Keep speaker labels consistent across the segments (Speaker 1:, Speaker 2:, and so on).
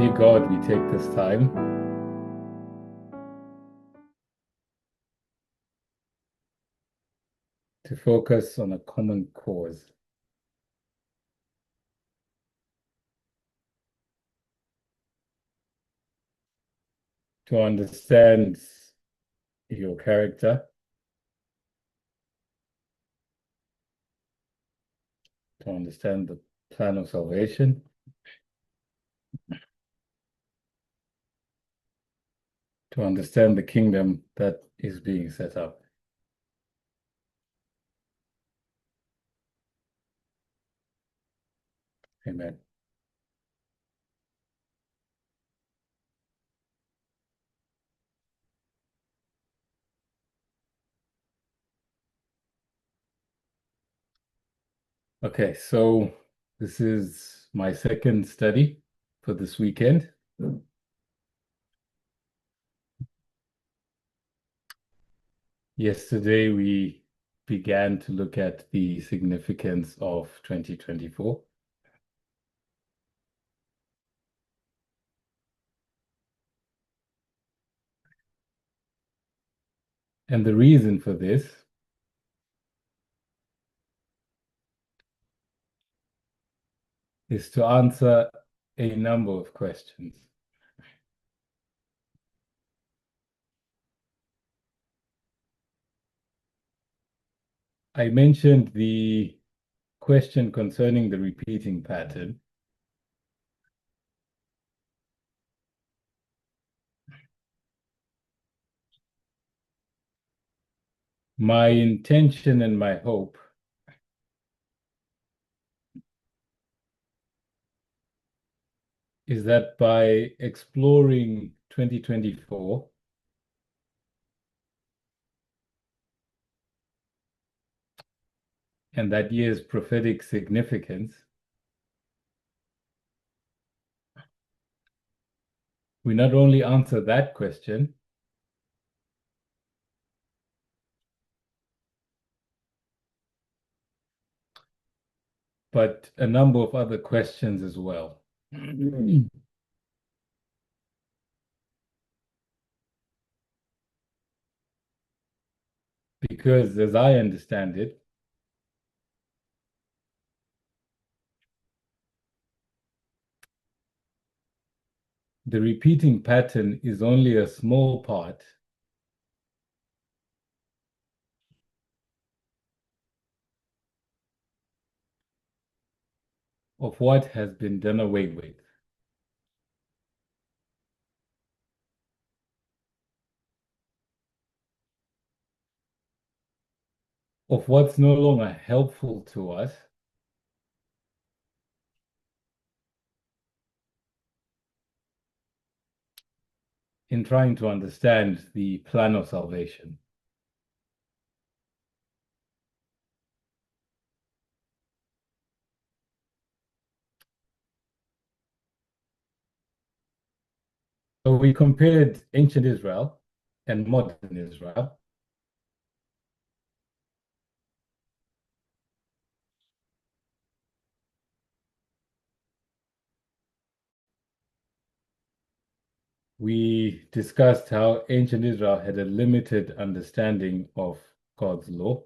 Speaker 1: Dear God, we take this time to focus on a common cause, to understand your character, to understand the plan of salvation, to understand the kingdom that is being set up. Amen. Okay, so this is my second study for this weekend. Yesterday, we began to look at the significance of 2024. And the reason for this is to answer a number of questions. I mentioned the question concerning the repeating pattern. My intention and my hope is that by exploring 2024, and that year's prophetic significance, we not only answer that question, but a number of other questions as well. Because as I understand it, the repeating pattern is only a small part of what has been done away with. Of what's no longer helpful to us in trying to understand the plan of salvation. So we compared ancient Israel and modern Israel. We discussed how ancient Israel had a limited understanding of God's law.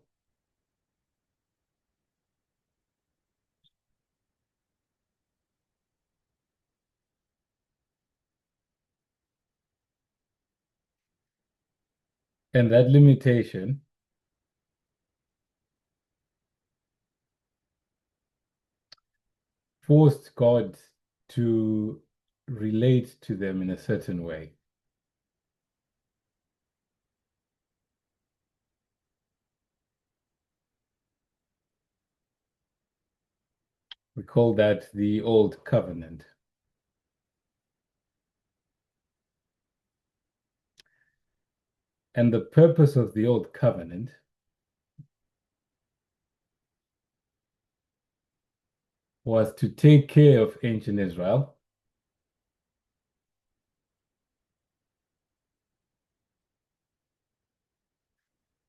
Speaker 1: And that limitation forced God to relate to them in a certain way. We call that the Old Covenant. And the purpose of the Old Covenant was to take care of ancient Israel,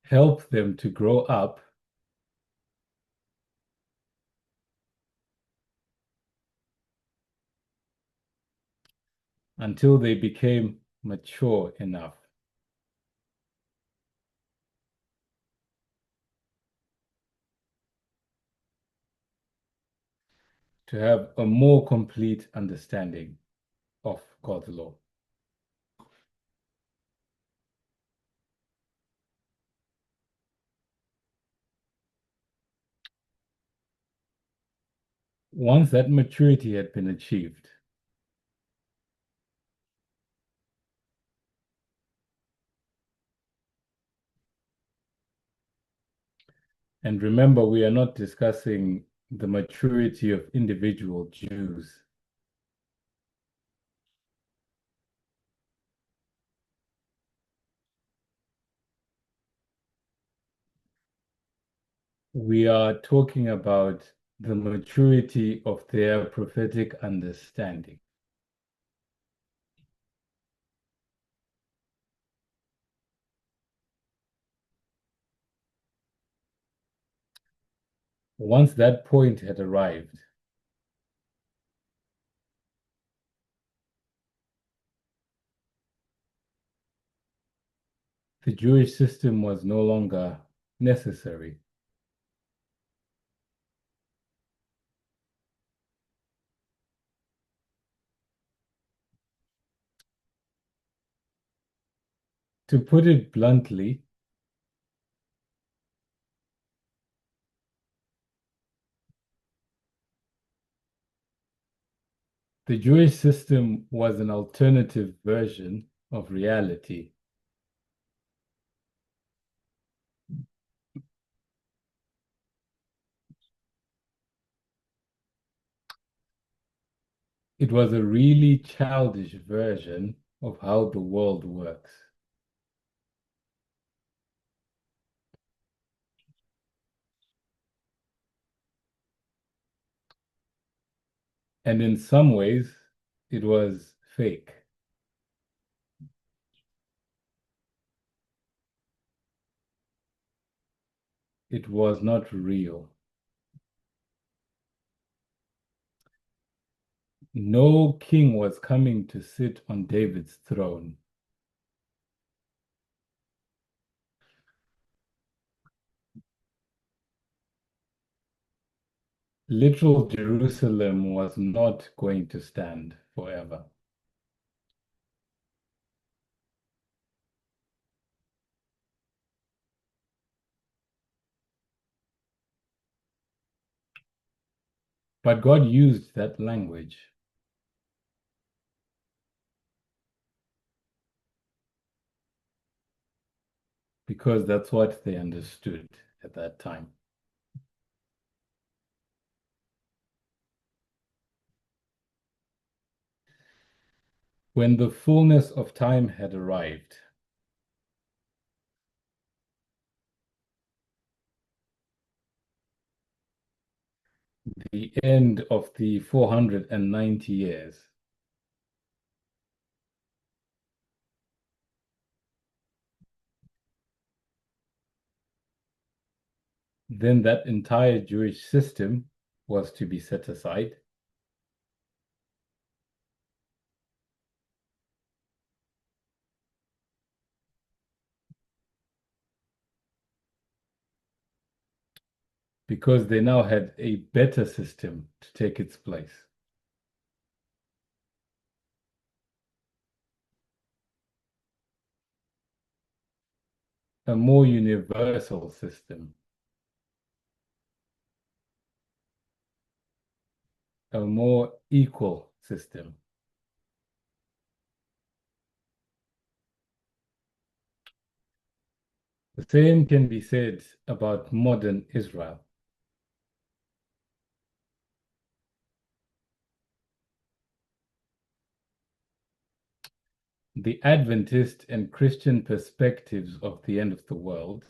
Speaker 1: help them to grow up, until they became mature enough to have a more complete understanding of God's law. Once that maturity had been achieved, and remember, we are not discussing the maturity of individual Jews. We are talking about the maturity of their prophetic understanding. Once that point had arrived, the Jewish system was no longer necessary. To put it bluntly, the Jewish system was an alternative version of reality. It was a really childish version of how the world works. And in some ways, it was fake. It was not real. No king was coming to sit on David's throne. Literal Jerusalem was not going to stand forever. But God used that language because that's what they understood at that time. When the fullness of time had arrived, the end of the 490 years, then that entire Jewish system was to be set aside. Because they now had a better system to take its place. A more universal system, a more equal system. The same can be said about modern Israel. The Adventist and Christian perspectives of the end of the world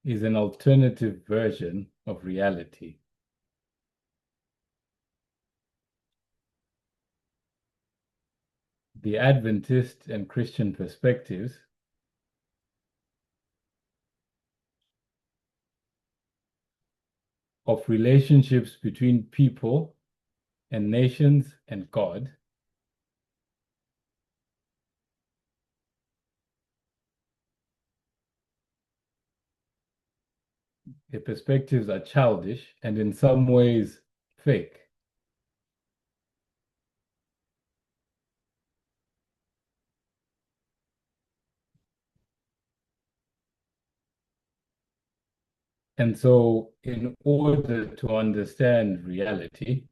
Speaker 1: is an alternative version of reality. The Adventist and Christian perspectives of relationships between people and nations and God. The perspectives are childish and in some ways fake. And so, in order to understand reality,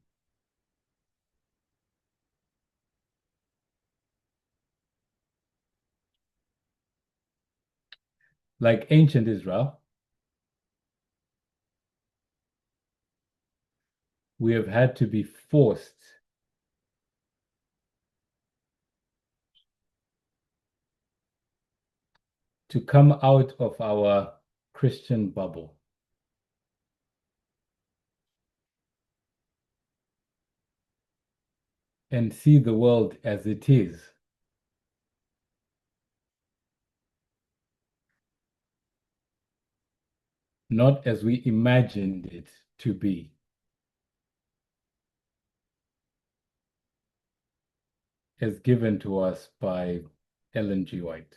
Speaker 1: like ancient Israel, we have had to be forced to come out of our Christian bubble and see the world as it is, not as we imagined it to be, as given to us by Ellen G. White.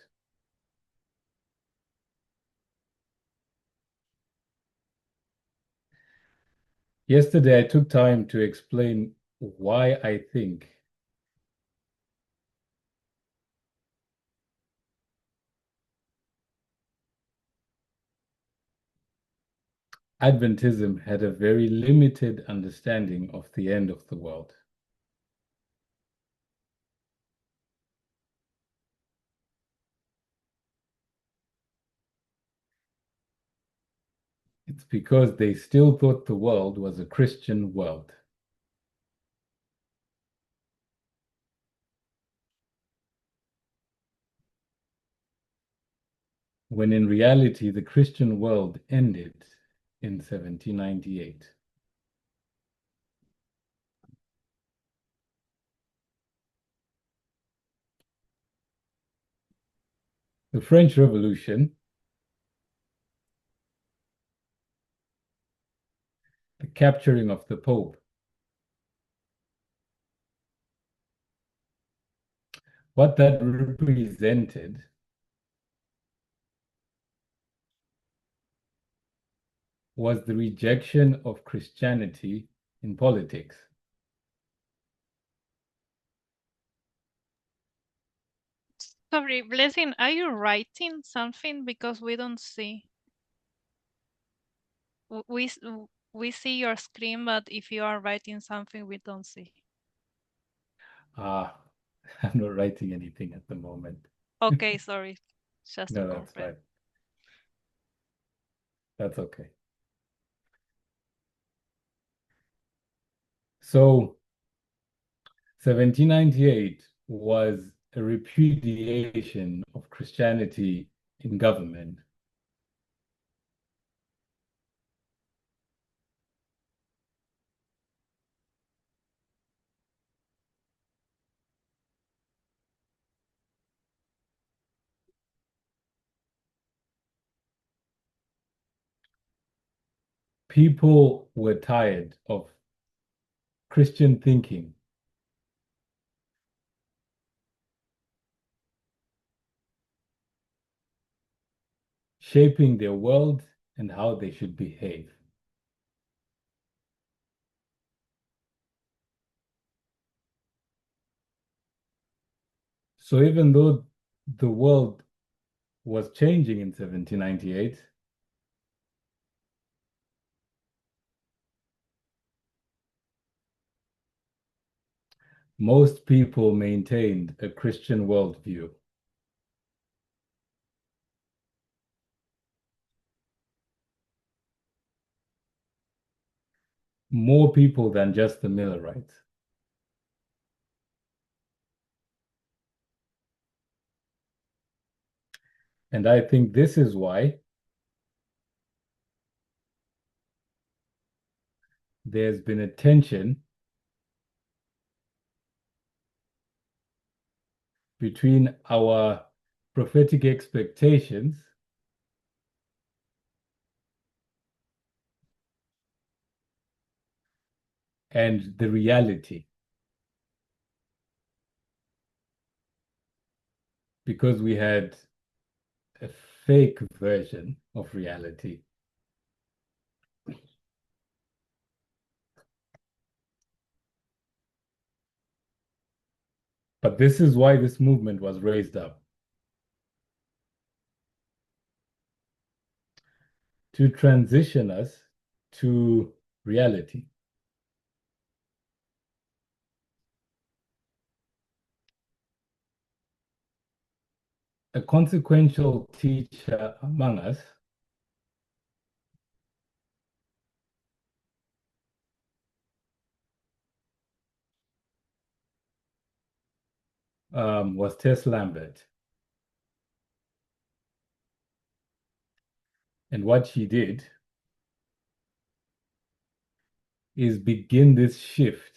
Speaker 1: Yesterday, I took time to explain why I think Adventism had a very limited understanding of the end of the world. It's because they still thought the world was a Christian world. When in reality, the Christian world ended in 1798. The French Revolution, the capturing of the Pope, what that represented was the rejection of Christianity in politics.
Speaker 2: Sorry, Blessing, are you writing something? Because we don't see. We see your screen, but if you are writing something, we don't see.
Speaker 1: Ah, I'm not writing anything at the moment.
Speaker 2: Okay, sorry. Just to
Speaker 1: No, that's
Speaker 2: confirm.
Speaker 1: fine. That's okay. So 1798 was a repudiation of Christianity in government. People were tired of Christian thinking shaping their world and how they should behave. So even though the world was changing in 1798, most people maintained a Christian worldview. More people than just the Millerites. And I think this is why there's been a tension between our prophetic expectations and the reality, because we had a fake version of reality. But this is why this movement was raised up, to transition us to reality. A consequential teacher among us was Tess Lambert. And what she did is begin this shift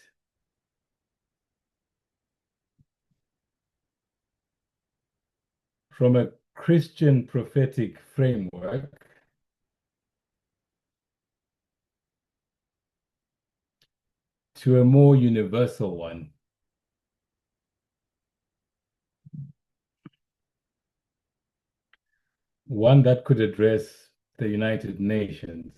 Speaker 1: from a Christian prophetic framework to a more universal one. One that could address the United Nations.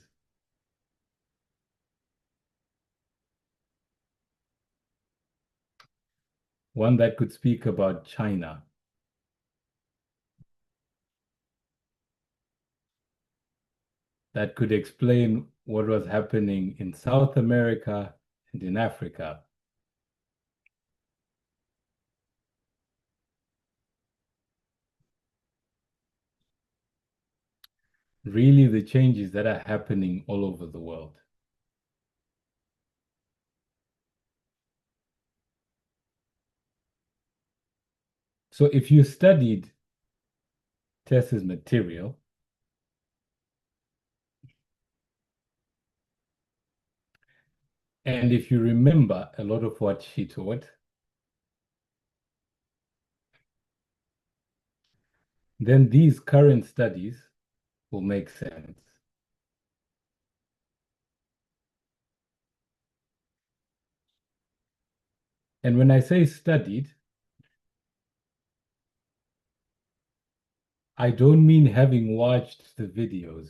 Speaker 1: One that could speak about China. That could explain what was happening in South America and in Africa. Really the changes that are happening all over the world. So if you studied Tess's material, and if you remember a lot of what she taught, then these current studies will make sense. And when I say studied, I don't mean having watched the videos.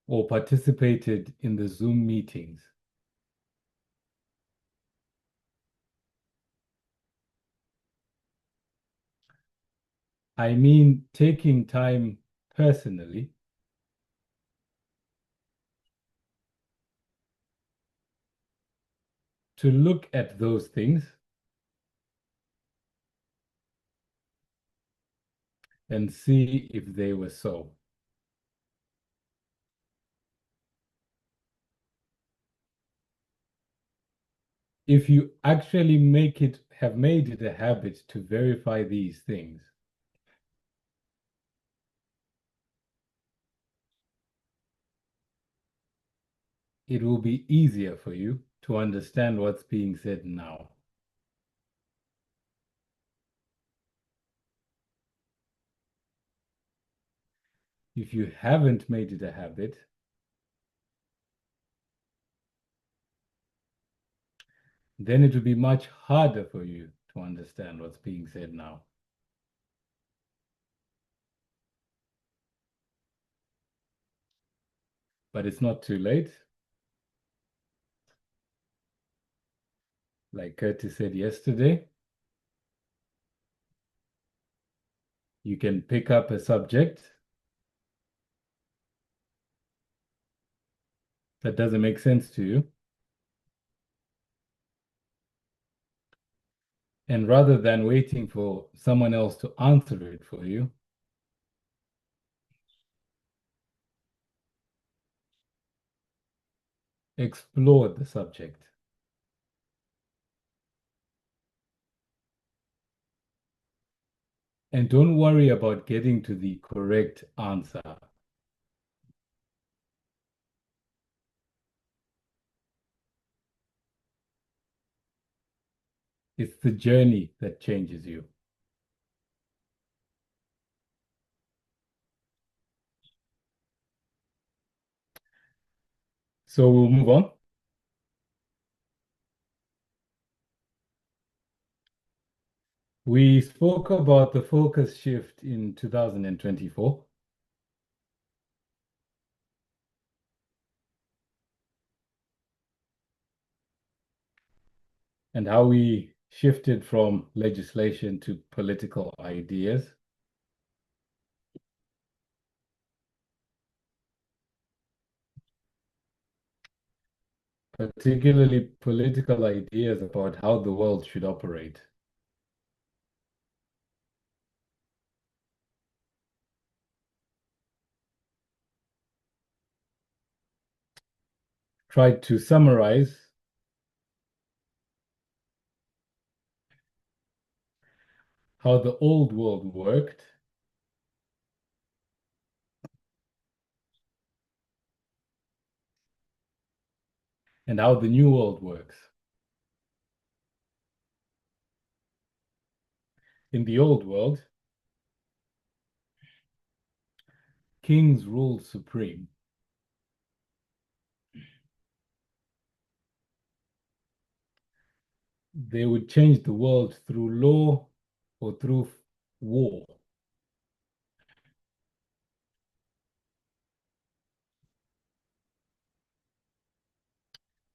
Speaker 1: Or participated in the Zoom meetings. I mean taking time personally to look at those things and see if they were so. If you actually have made it a habit to verify these things, it will be easier for you to understand what's being said now. If you haven't made it a habit, then it will be much harder for you to understand what's being said now. But it's not too late. Like Curtis said yesterday, you can pick up a subject that doesn't make sense to you, and rather than waiting for someone else to answer it for you, explore the subject. And don't worry about getting to the correct answer. It's the journey that changes you. So we'll move on. We spoke about the focus shift in 2024 and how we shifted from legislation to political ideas. Particularly political ideas about how the world should operate. Tried to summarize how the old world worked and how the new world works. In the old world, kings ruled supreme. They would change the world through law or through war.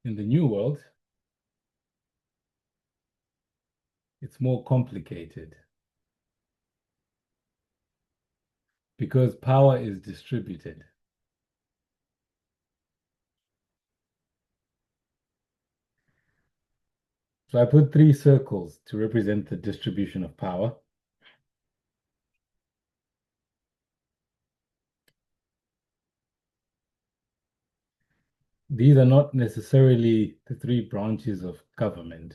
Speaker 1: In the new world, it's more complicated because power is distributed. So I put three circles to represent the distribution of power. These are not necessarily the three branches of government.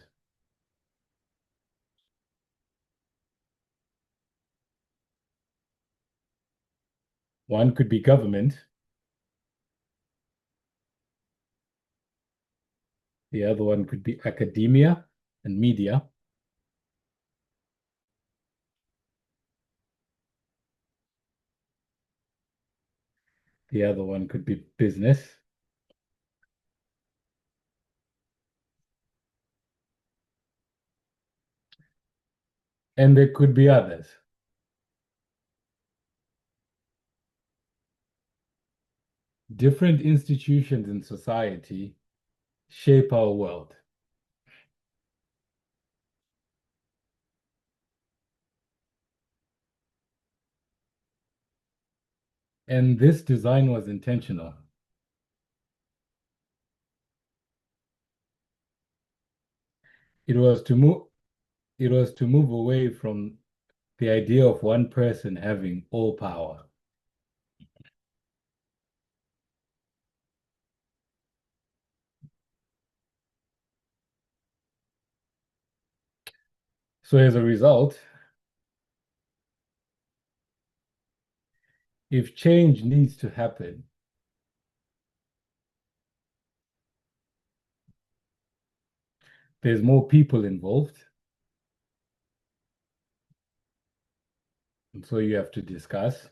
Speaker 1: One could be government, the other one could be academia and media. The other one could be business. And there could be others. Different institutions in society shape our world. And this design was intentional. It was to move away from the idea of one person having all power. So as a result, if change needs to happen, there's more people involved. And so you have to discuss.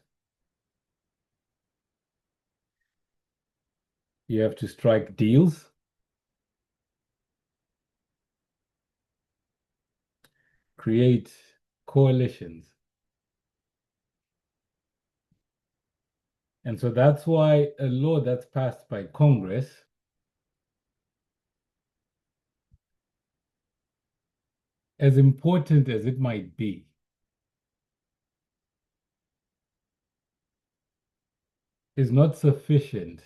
Speaker 1: You have to strike deals. Create coalitions. And so that's why a law that's passed by Congress as important as it might be, is not sufficient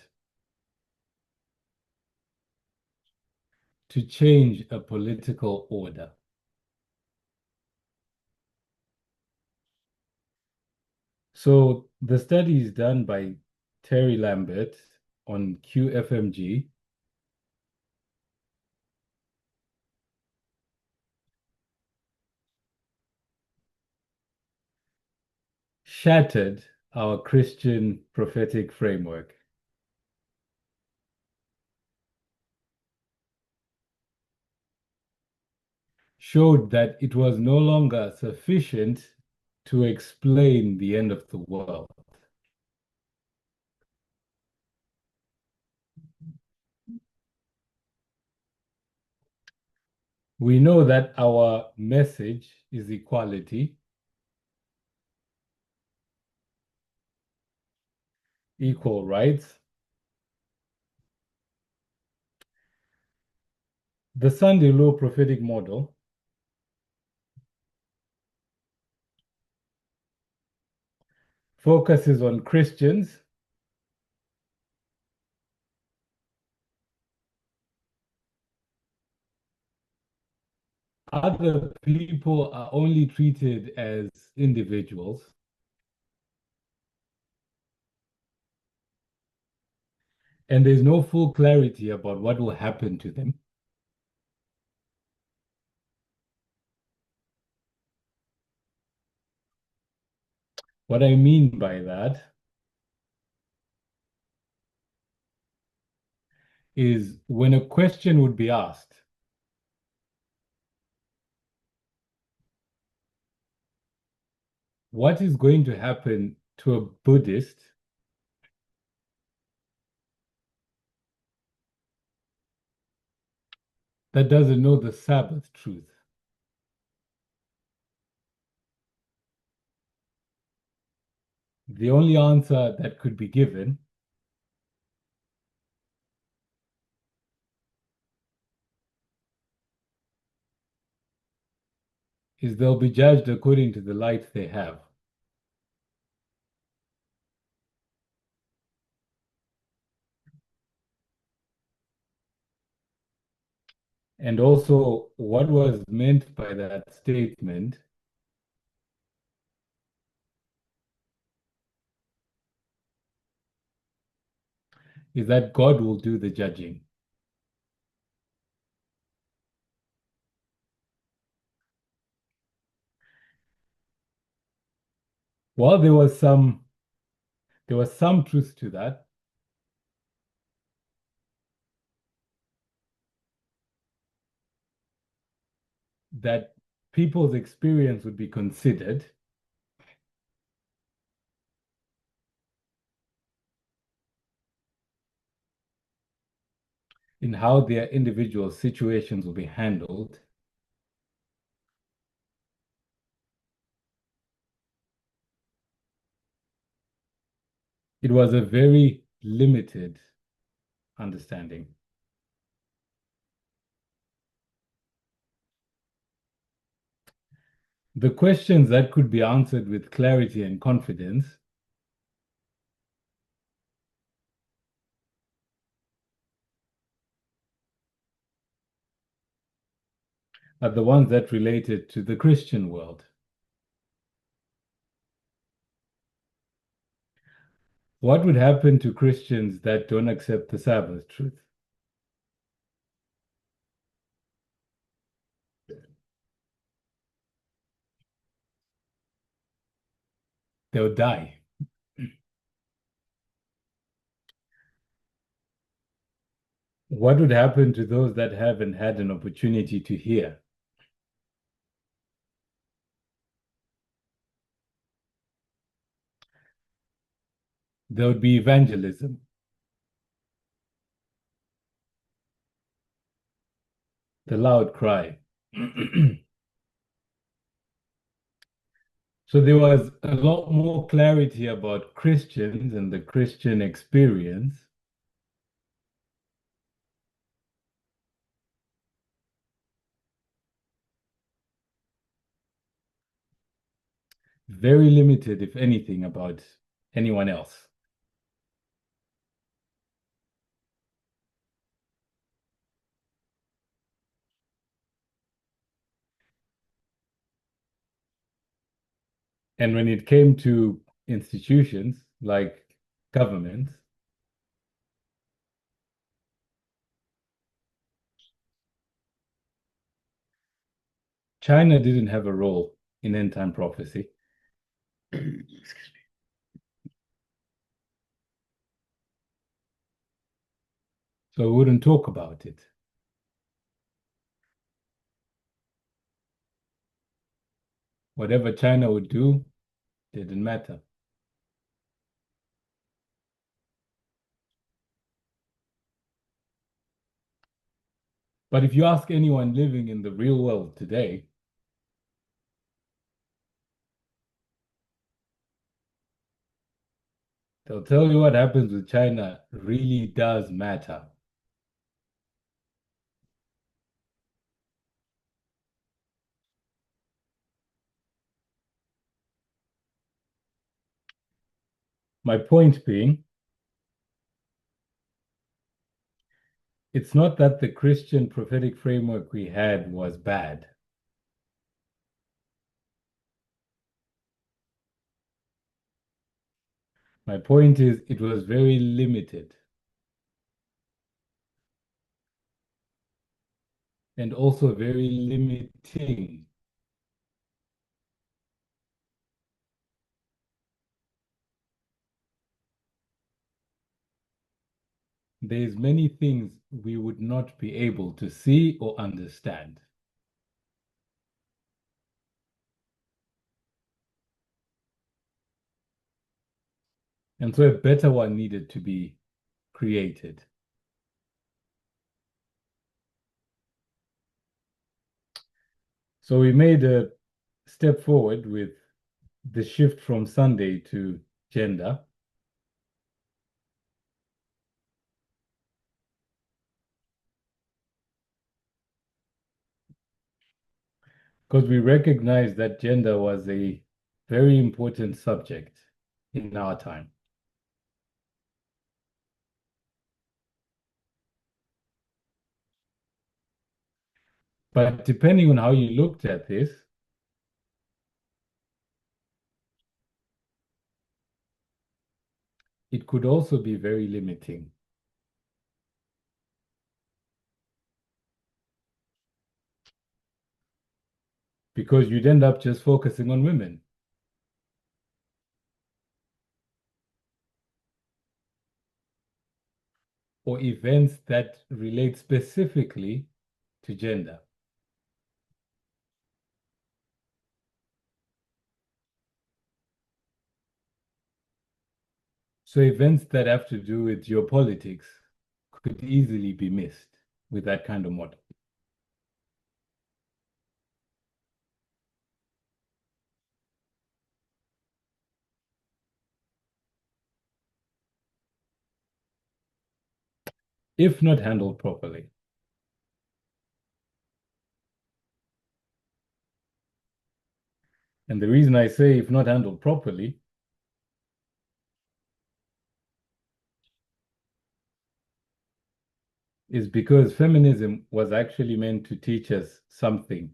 Speaker 1: to change a political order. So the studies done by Terry Lambert on QFMG shattered our Christian prophetic framework. Showed that it was no longer sufficient to explain the end of the world. We know that our message is equality, equal rights. The Sunday Law prophetic model focuses on Christians, other people are only treated as individuals, and there's no full clarity about what will happen to them. What I mean by that is when a question would be asked, what is going to happen to a Buddhist that doesn't know the Sabbath truth? The only answer that could be given is they'll be judged according to the light they have. And also, what was meant by that statement is that God will do the judging. While there was some truth to that, that people's experience would be considered in how their individual situations will be handled. It was a very limited understanding. The questions that could be answered with clarity and confidence are the ones that related to the Christian world. What would happen to Christians that don't accept the Sabbath truth? They'll die. What would happen to those that haven't had an opportunity to hear? There would be evangelism, the loud cry. So there was a lot more clarity about Christians and the Christian experience. Very limited, if anything, about anyone else. And when it came to institutions like governments, China didn't have a role in end time prophecy. So we wouldn't talk about it. Whatever China would do didn't matter. But if you ask anyone living in the real world today, they'll tell you what happens with China really does matter. My point being, it's not that the Christian prophetic framework we had was bad. My point is, it was very limited and also very limiting. There's many things we would not be able to see or understand. And so a better one needed to be created. So we made a step forward with the shift from Sunday to gender. Because we recognized that gender was a very important subject in our time. But depending on how you looked at this, it could also be very limiting. Because you'd end up just focusing on women or events that relate specifically to gender. So events that have to do with geopolitics could easily be missed with that kind of model. If not handled properly. And the reason I say if not handled properly is because feminism was actually meant to teach us something.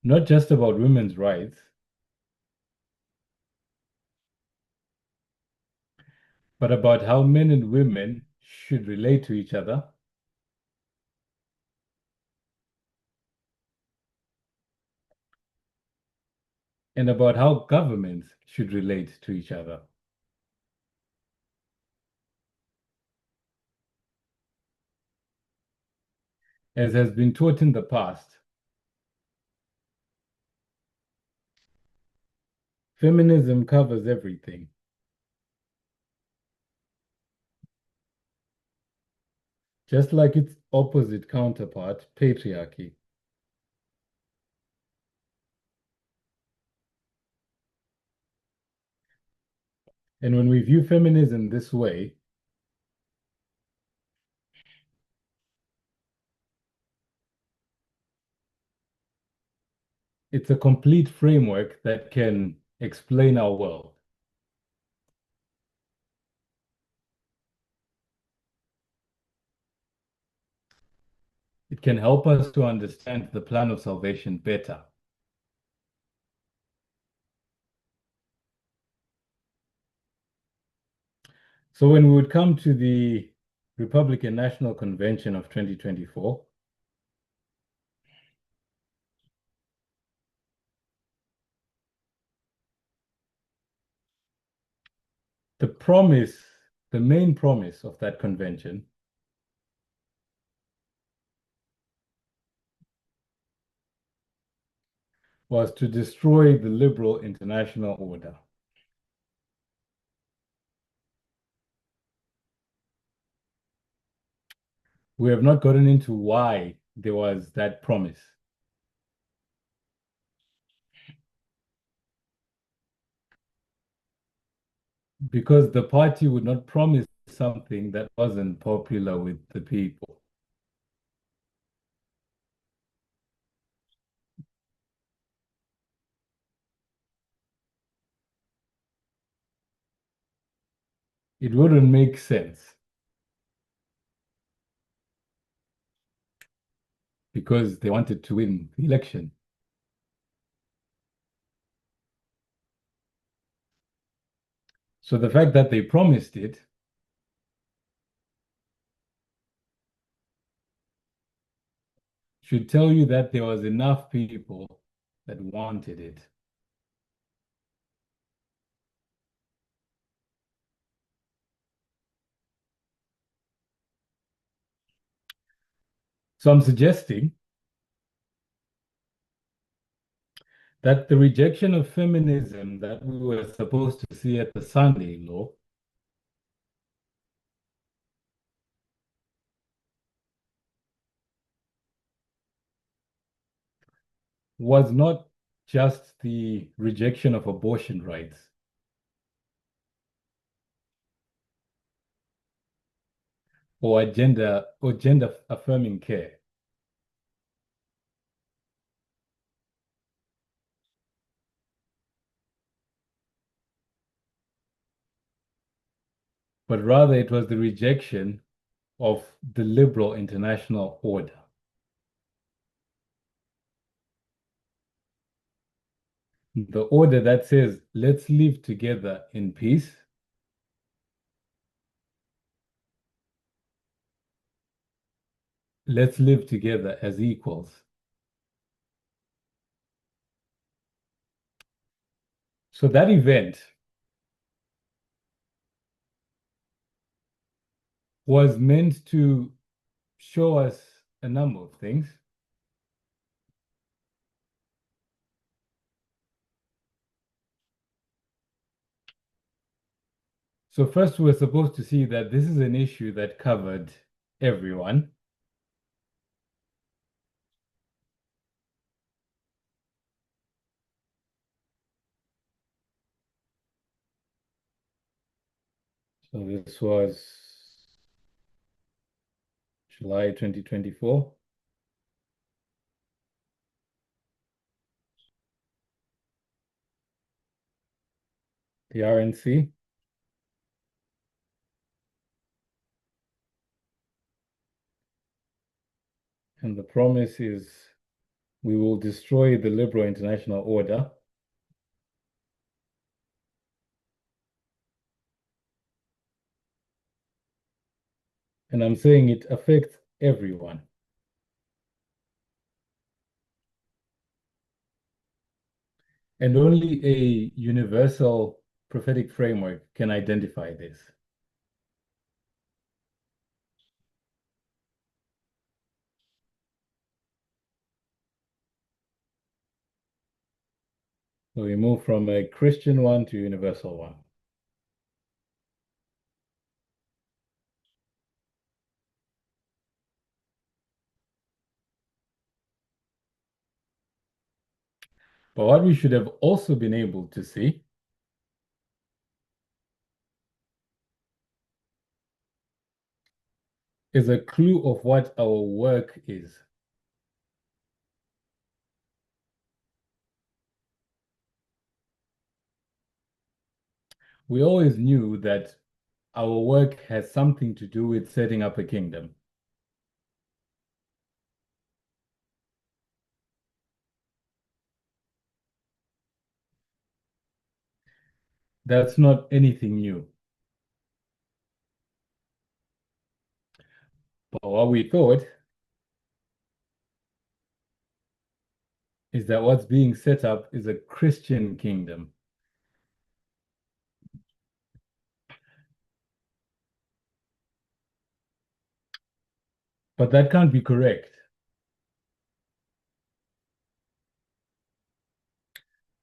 Speaker 1: Not just about women's rights, but about how men and women should relate to each other and about how governments should relate to each other. As has been taught in the past, feminism covers everything, just like its opposite counterpart, patriarchy. And when we view feminism this way, it's a complete framework that can explain our world. It can help us to understand the plan of salvation better. So when we would come to the Republican National Convention of 2024, the promise, the main promise of that convention was to destroy the liberal international order. We have not gotten into why there was that promise. Because the party would not promise something that wasn't popular with the people. It wouldn't make sense because they wanted to win the election. So the fact that they promised it should tell you that there was enough people that wanted it. So I'm suggesting that the rejection of feminism that we were supposed to see at the Sunday law was not just the rejection of abortion rights or gender affirming care, but rather it was the rejection of the liberal international order. The order that says, let's live together in peace, let's live together as equals. So that event was meant to show us a number of things. So first, we're supposed to see that this is an issue that covered everyone. So this was July 2024. The RNC. And the promise is we will destroy the liberal international order. And I'm saying it affects everyone. And only a universal prophetic framework can identify this. So we move from a Christian one to a universal one. But what we should have also been able to see is a clue of what our work is. We always knew that our work has something to do with setting up a kingdom. That's not anything new. But what we thought is that what's being set up is a Christian kingdom. But that can't be correct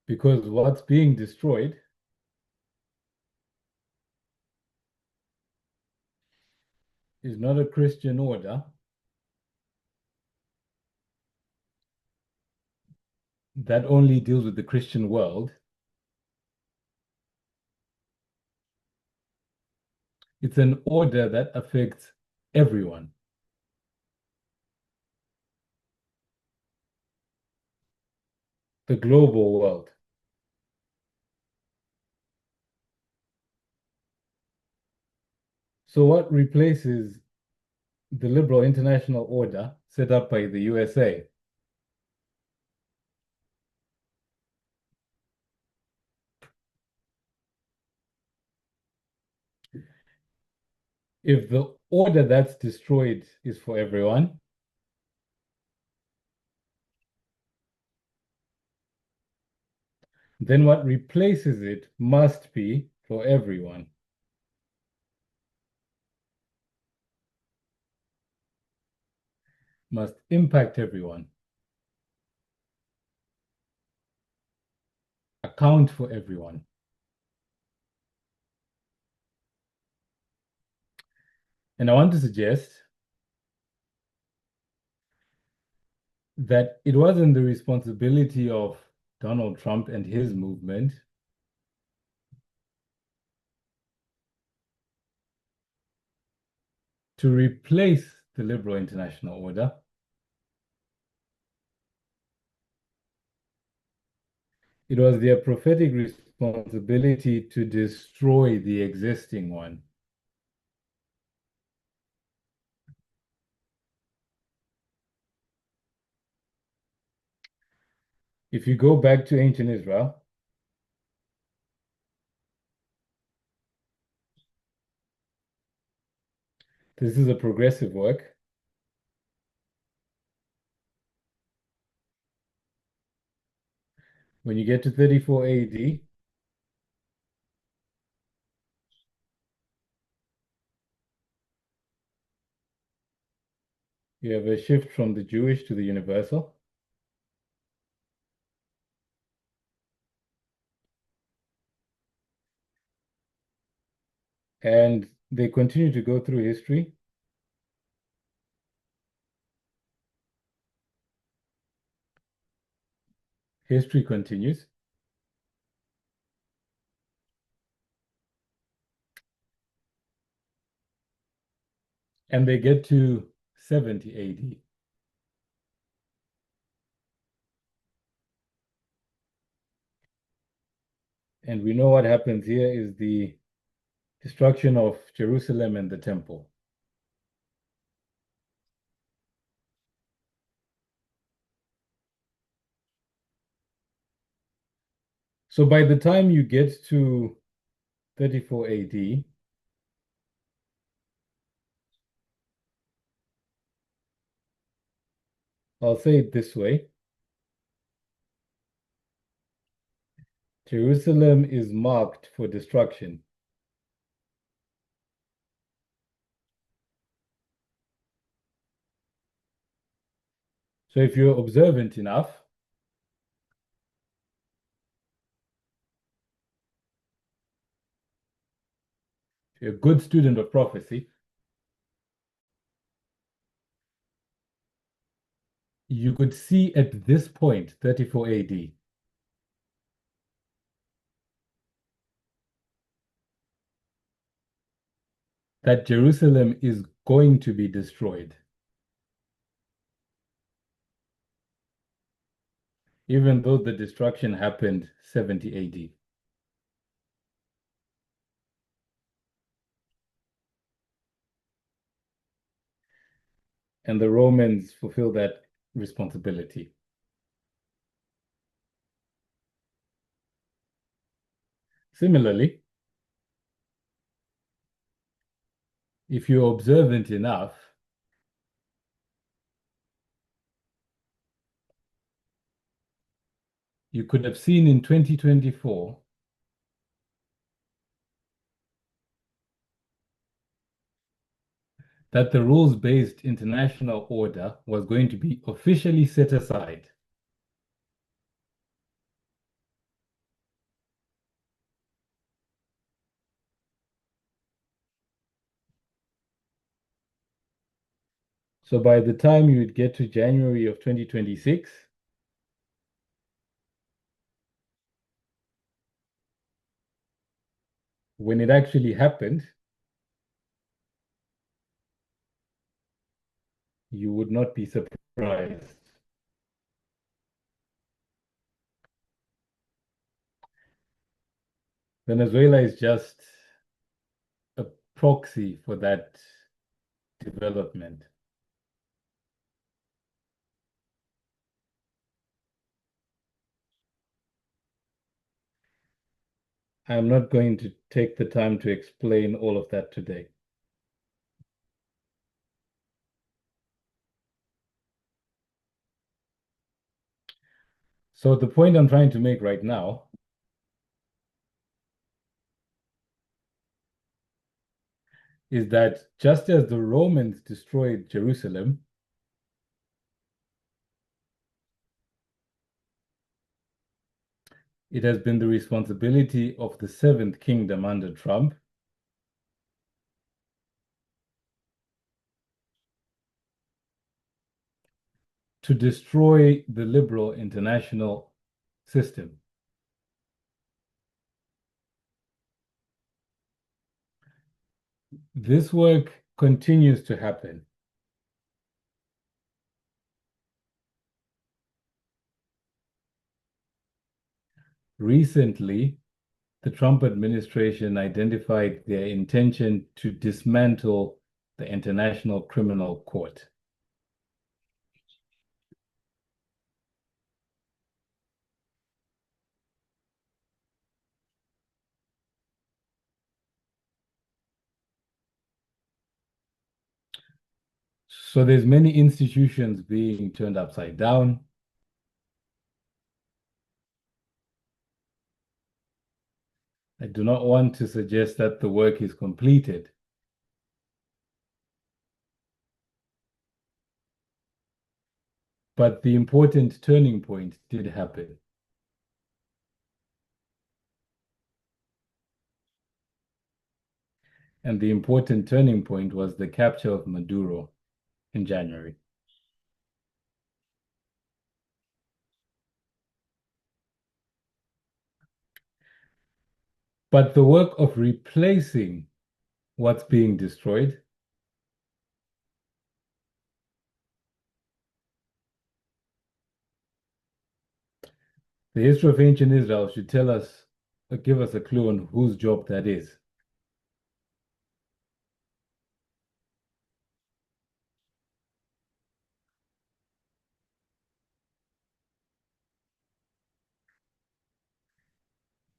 Speaker 1: because what's being destroyed is not a Christian order. that only deals with the Christian world. It's an order that affects everyone, the global world. So what replaces the liberal international order set up by the USA? If the order that's destroyed is for everyone, then what replaces it must be for everyone, must impact everyone, account for everyone. And I want to suggest that it wasn't the responsibility of Donald Trump and his movement to replace the liberal international order. It was their prophetic responsibility to destroy the existing one. If you go back to ancient Israel, this is a progressive work. When you get to 34 AD, you have a shift from the Jewish to the universal. And they continue to go through history. History continues. And they get to 70 AD. And we know what happens here is the destruction of Jerusalem and the temple. So by the time you get to 34 AD, I'll say it this way. Jerusalem is marked for destruction. So if you're observant enough, if you're a good student of prophecy, you could see at this point, 34 AD, that Jerusalem is going to be destroyed, even though the destruction happened 70 AD. And the Romans fulfill that responsibility. Similarly, if you're observant enough, you could have seen in 2024 that the rules-based international order was going to be officially set aside. So by the time you would get to January of 2026, when it actually happened, you would not be surprised. Venezuela is just a proxy for that development. I'm not going to take the time to explain all of that today. So the point I'm trying to make right now is that just as the Romans destroyed Jerusalem, it has been the responsibility of the Seventh Kingdom under Trump to destroy the liberal international system. This work continues to happen. Recently, the Trump administration identified their intention to dismantle the International Criminal Court. So there's many institutions being turned upside down. I do not want to suggest that the work is completed. But the important turning point did happen. And the important turning point was the capture of Maduro in January. But the work of replacing what's being destroyed the history of ancient Israel should tell us, or give us a clue on whose job that is.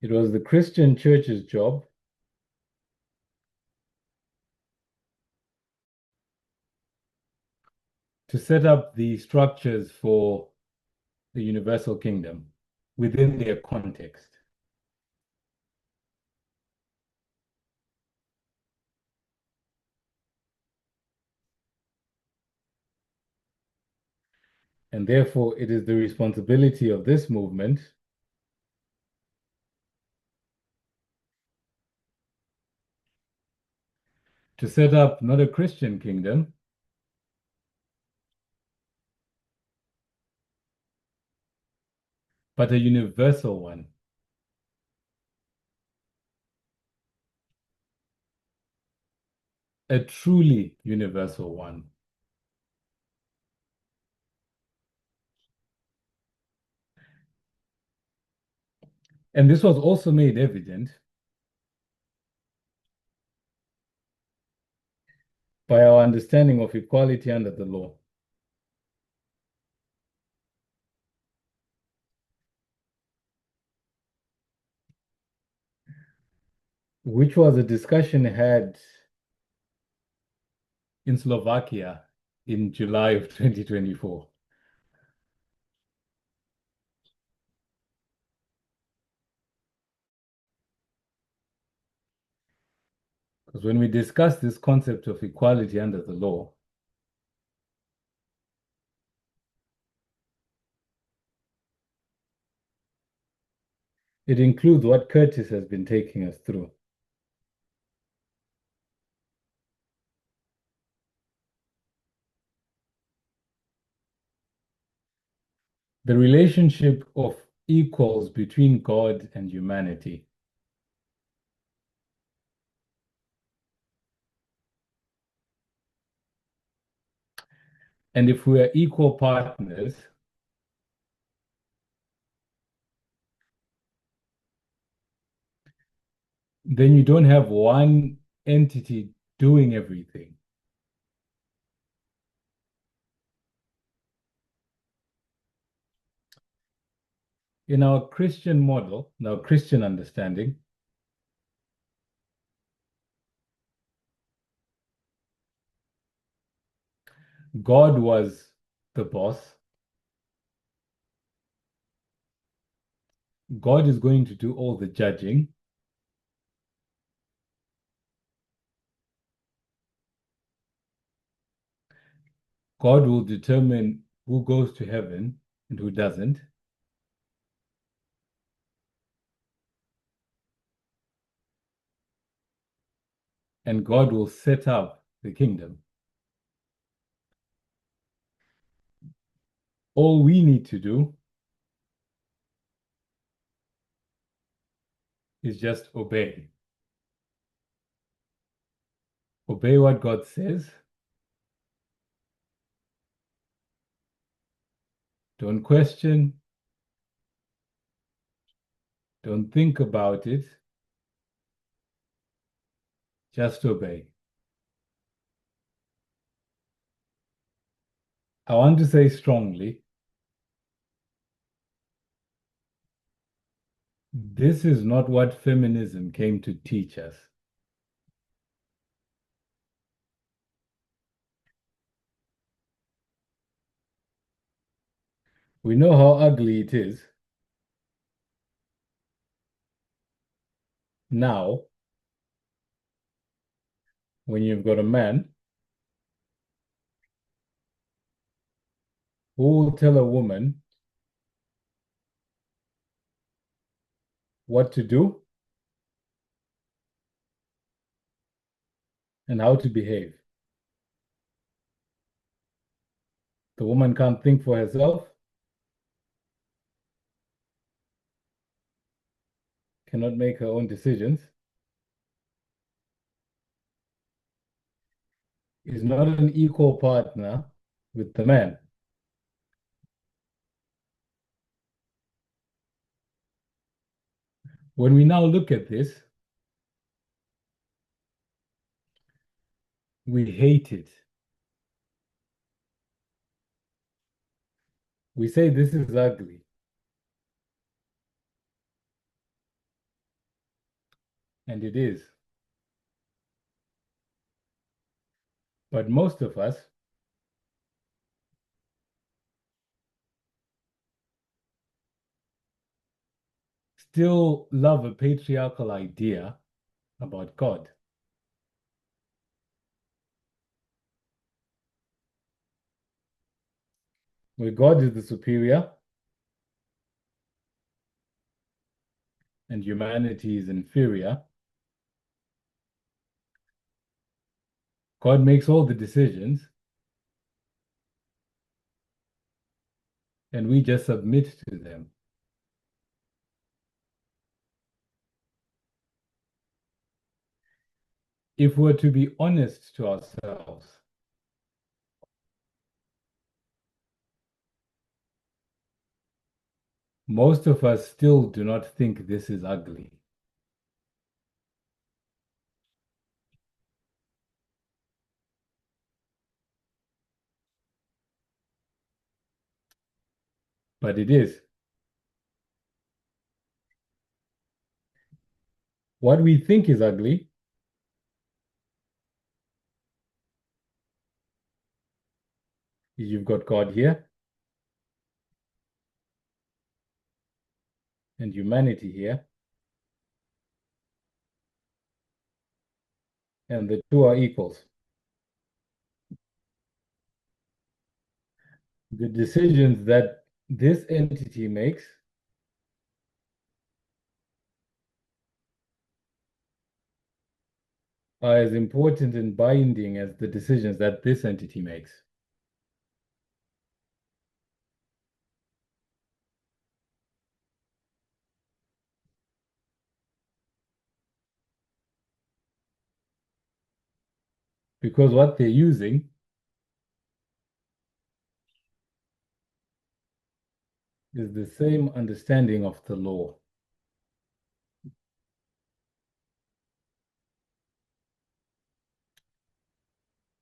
Speaker 1: It was the Christian church's job to set up the structures for the universal kingdom within their context. And therefore, it is the responsibility of this movement to set up not a Christian kingdom, but a universal one. A truly universal one. And this was also made evident by our understanding of equality under the law. Which was a discussion had in Slovakia in July of 2024. Because when we discuss this concept of equality under the law, it includes what Curtis has been taking us through. The relationship of equals between God and humanity. And if we are equal partners, then you don't have one entity doing everything. In our Christian model, in our Christian understanding, God was the boss. God is going to do all the judging. God will determine who goes to heaven and who doesn't. And God will set up the kingdom. All we need to do is just obey. Obey what God says. Don't question. Don't think about it. Just obey. I want to say strongly, this is not what feminism came to teach us. We know how ugly it is now when you've got a man who will tell a woman what to do and how to behave. The woman can't think for herself, cannot make her own decisions, is not an equal partner with the man. When we now look at this, we hate it. We say this is ugly, and it is. But most of us still love a patriarchal idea about God, where God is the superior and humanity is inferior. God makes all the decisions, and we just submit to them. If we're to be honest to ourselves, most of us still do not think this is ugly. But it is. What we think is ugly is you've got God here and humanity here, and the two are equals. The decisions that this entity makes are as important and binding as the decisions that this entity makes. Because what they're using is the same understanding of the law.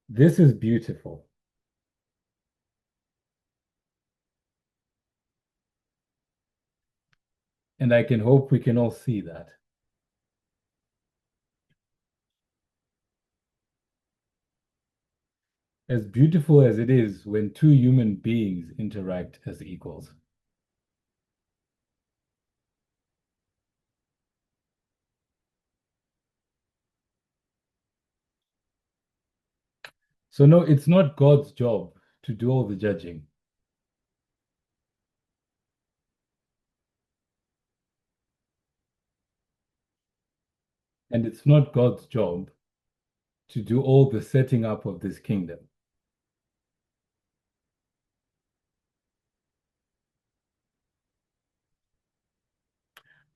Speaker 1: This is beautiful, and I can hope we can all see that. As beautiful as it is when two human beings interact as equals. So, no, it's not God's job to do all the judging, and it's not God's job to do all the setting up of this kingdom.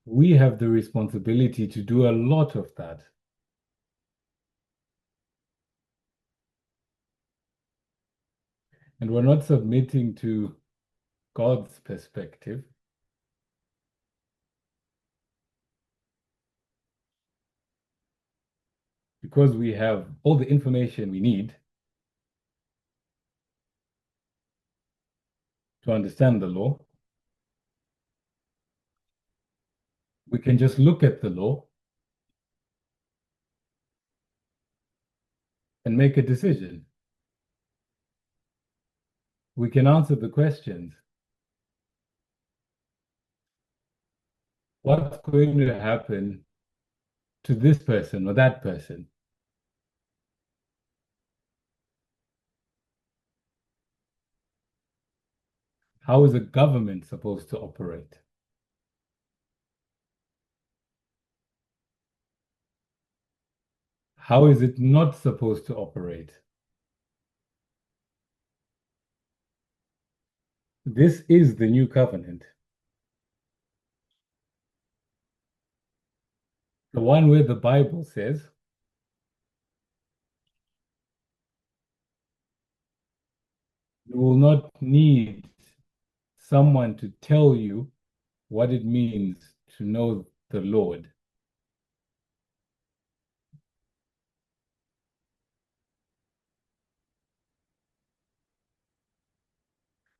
Speaker 1: We have the responsibility to do a lot of that. And we're not submitting to God's perspective because we have all the information we need to understand the law. We can just look at the law and make a decision. We can answer the questions. What's going to happen to this person or that person? How is a government supposed to operate? How is it not supposed to operate? This is the new covenant, the one where the Bible says, you will not need someone to tell you what it means to know the Lord.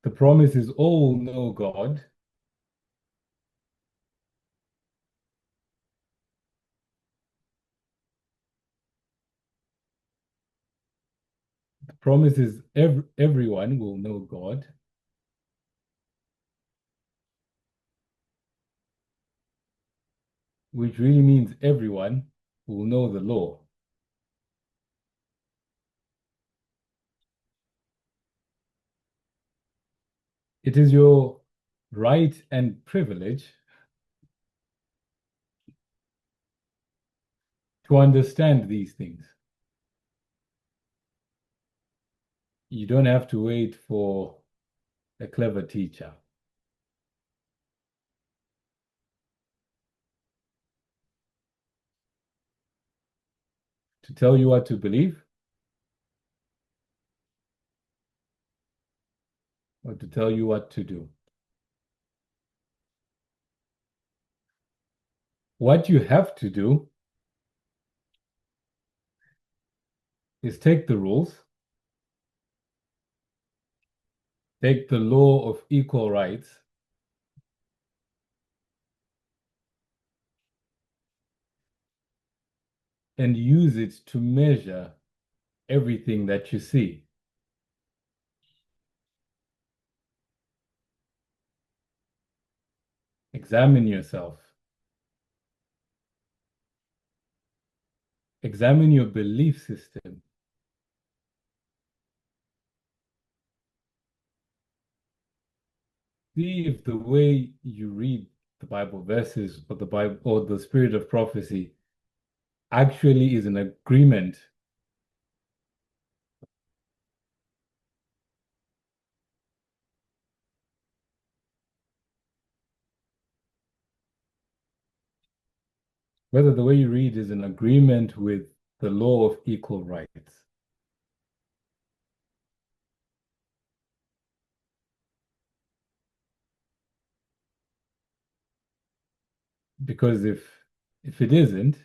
Speaker 1: The promise is all will know God. The promise is everyone will know God, which really means everyone will know the law. It is your right and privilege to understand these things. You don't have to wait for a clever teacher to tell you what to believe or to tell you what to do. What you have to do is take the rules, take the law of equal rights, and use it to measure everything that you see. Examine yourself. Examine your belief system. See if the way you read the Bible verses or the Bible or the spirit of prophecy actually is in agreement whether the way you read is in agreement with the law of equal rights. Because if it isn't,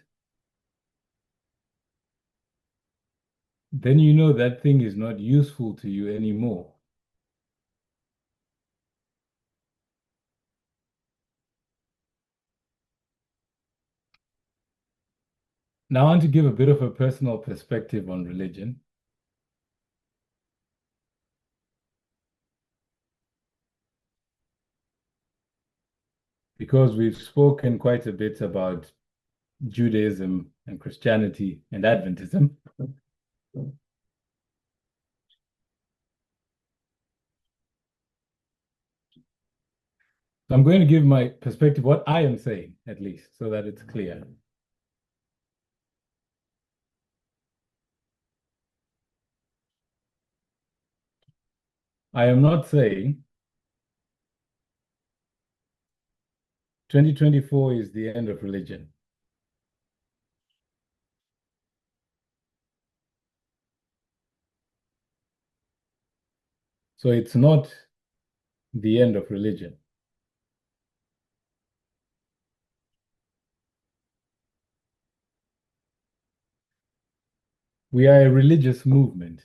Speaker 1: then you know that thing is not useful to you anymore. Now, I want to give a bit of a personal perspective on religion because we've spoken quite a bit about Judaism and Christianity and Adventism. So I'm going to give my perspective, what I am saying, at least, so that it's clear. I am not saying 2024 is the end of religion. So it's not the end of religion. We are a religious movement.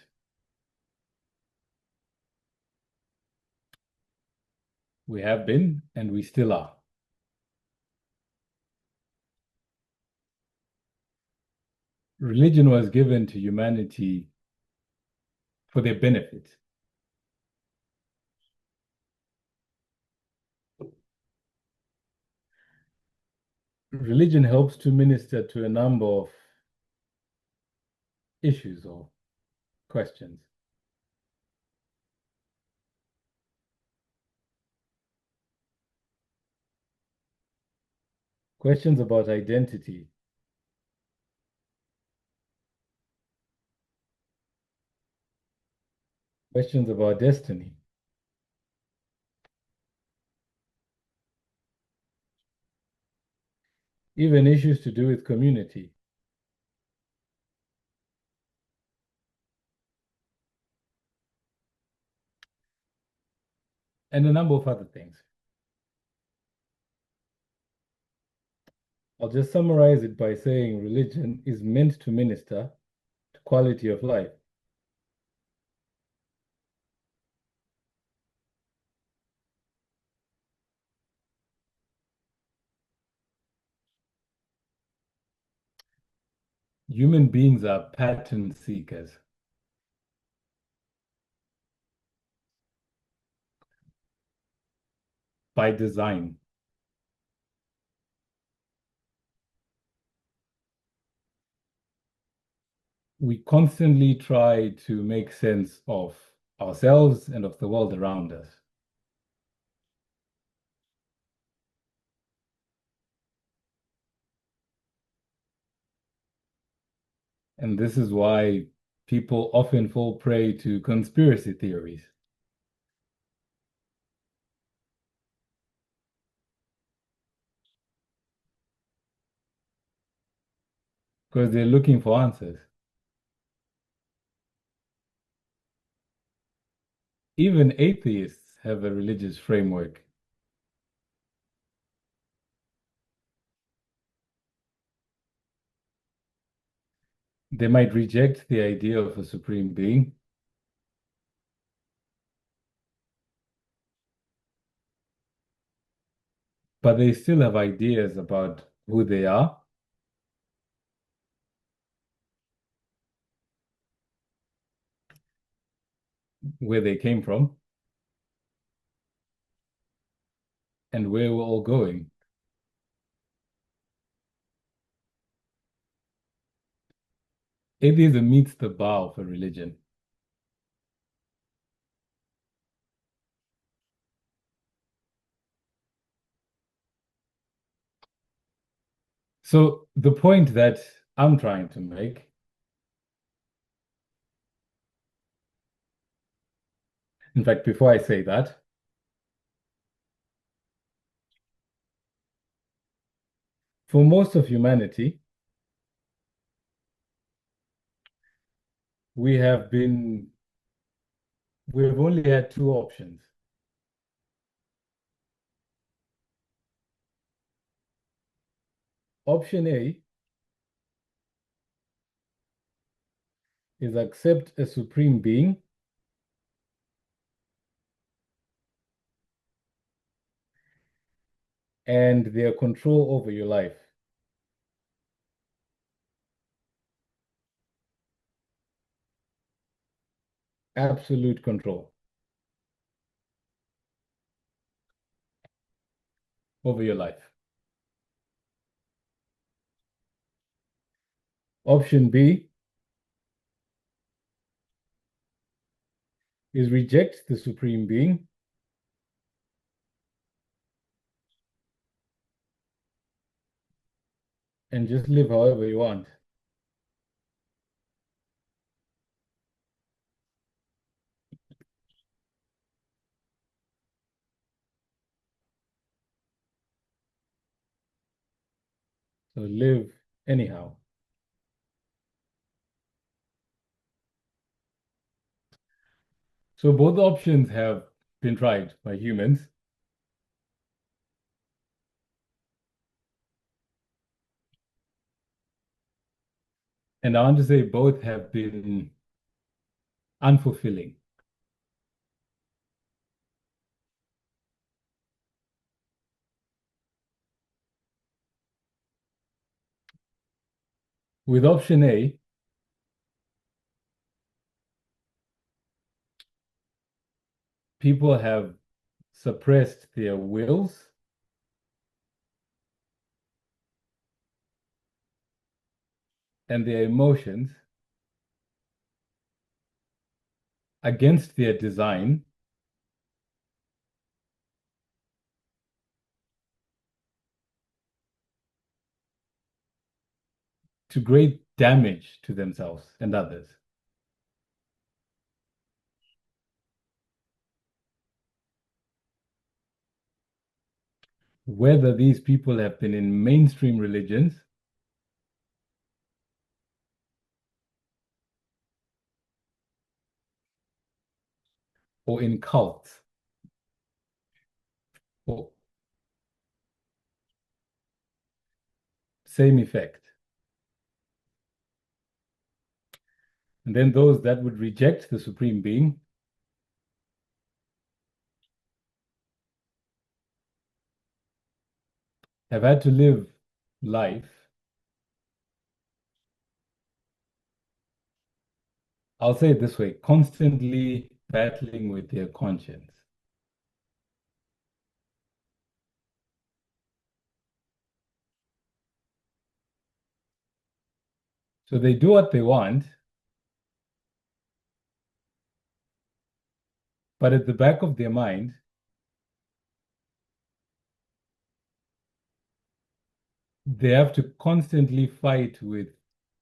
Speaker 1: We have been, and we still are. Religion was given to humanity for their benefit. Religion helps to minister to a number of issues or questions. Questions about identity, questions about destiny, even issues to do with community. And a number of other things. I'll just summarize it by saying religion is meant to minister to quality of life. Human beings are pattern seekers by design. We constantly try to make sense of ourselves and of the world around us. And this is why people often fall prey to conspiracy theories, because they're looking for answers. Even atheists have a religious framework. They might reject the idea of a supreme being, but they still have ideas about who they are, where they came from, and where we're all going. Atheism meets the bar of a religion. So the point that I'm trying to make, in fact, before I say that, for most of humanity, we have been, we've only had two options. Option A is accept a supreme being and their control over your life. Absolute control over your life. Option B is reject the supreme being and just live however you want. So live anyhow. So both options have been tried by humans. And I want to say both have been unfulfilling. With option A, people have suppressed their wills and their emotions against their design to great damage to themselves and others. Whether these people have been in mainstream religions or in cults, or same effect. And then those that would reject the supreme being have had to live life, I'll say it this way, constantly battling with their conscience. So they do what they want, but at the back of their mind, they have to constantly fight with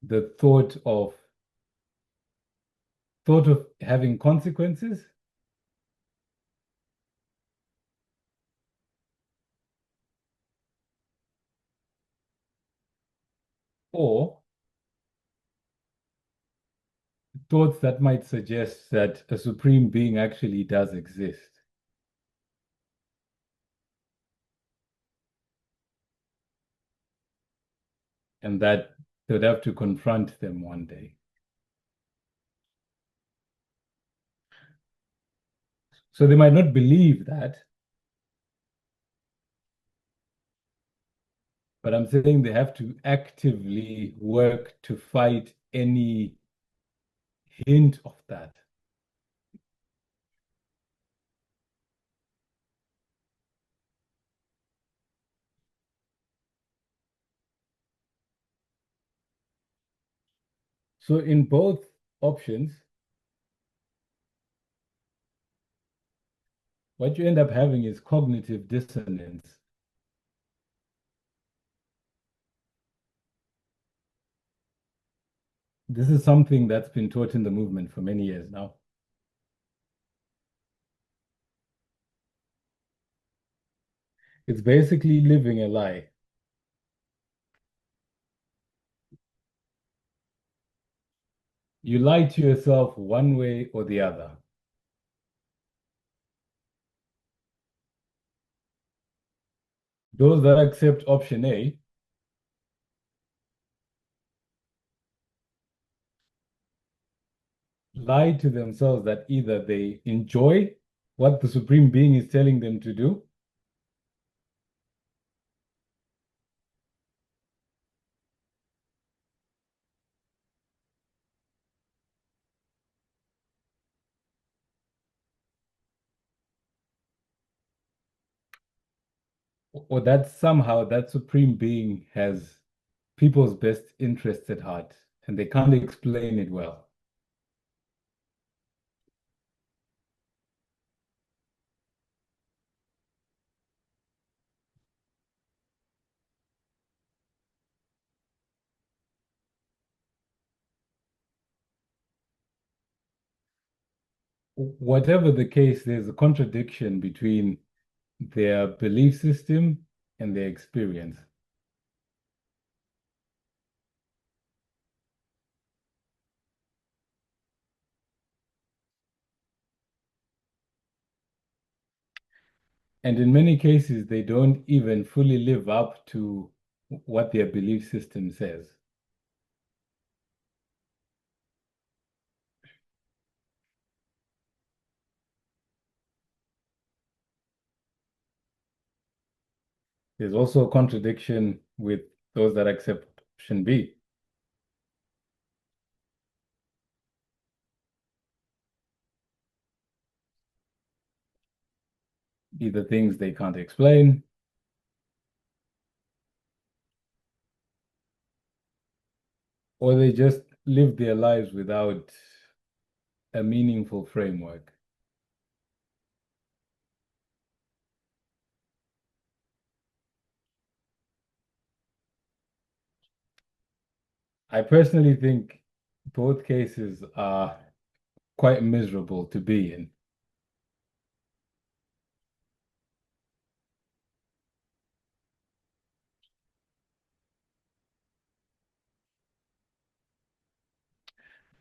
Speaker 1: the thought of having consequences or thoughts that might suggest that a supreme being actually does exist and that they'd have to confront them one day. So they might not believe that, but I'm saying they have to actively work to fight any hint of that. So in both options, what you end up having is cognitive dissonance. This is something that's been taught in the movement for many years now. It's basically living a lie. You lie to yourself one way or the other. Those that accept option A lie to themselves that either they enjoy what the Supreme Being is telling them to do, or that somehow that Supreme Being has people's best interests at heart and they can't explain it well. Whatever the case, there's a contradiction between their belief system and their experience. And in many cases, they don't even fully live up to what their belief system says. There's also a contradiction with those that accept option B, either things they can't explain, or they just live their lives without a meaningful framework. I personally think both cases are quite miserable to be in.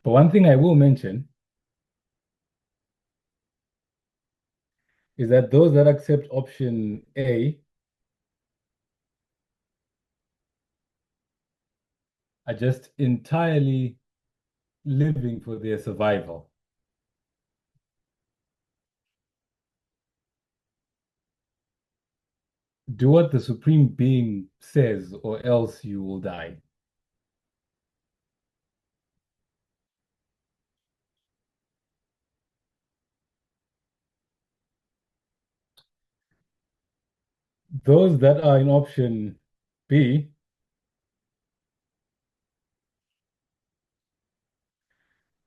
Speaker 1: But one thing I will mention is that those that accept option A are just entirely living for their survival. Do what the Supreme Being says, or else you will die. Those that are in option B,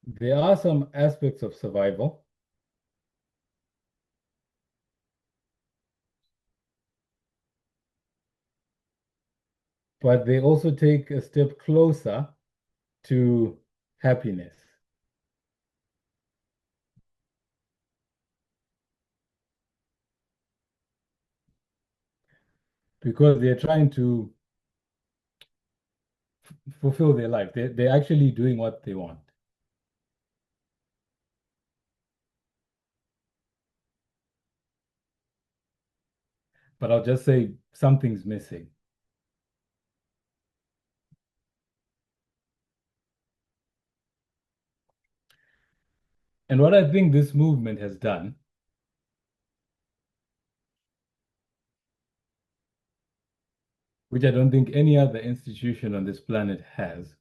Speaker 1: there are some aspects of survival, but they also take a step closer to happiness because they're trying to fulfill their life. They're actually doing what they want. But I'll just say something's missing. And what I think this movement has done, which I don't think any other institution on this planet has,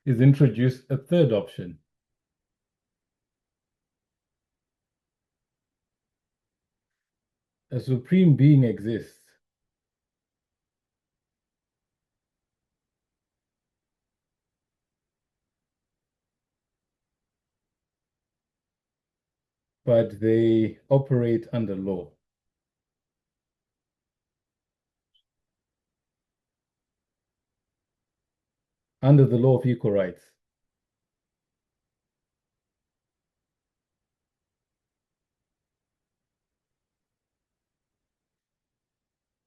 Speaker 1: is introduce a third option. A supreme being exists, but they operate under law, under the law of equal rights.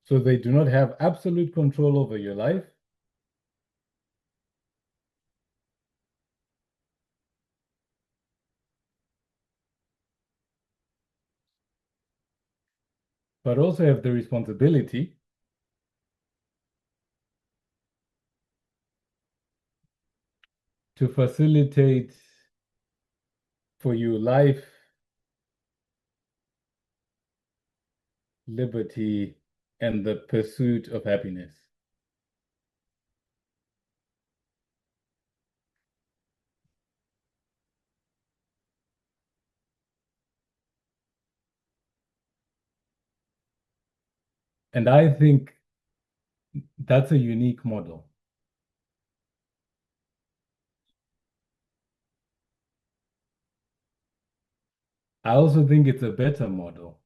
Speaker 1: So they do not have absolute control over your life, but also have the responsibility to facilitate for you life, liberty, and the pursuit of happiness. And I think that's a unique model. I also think it's a better model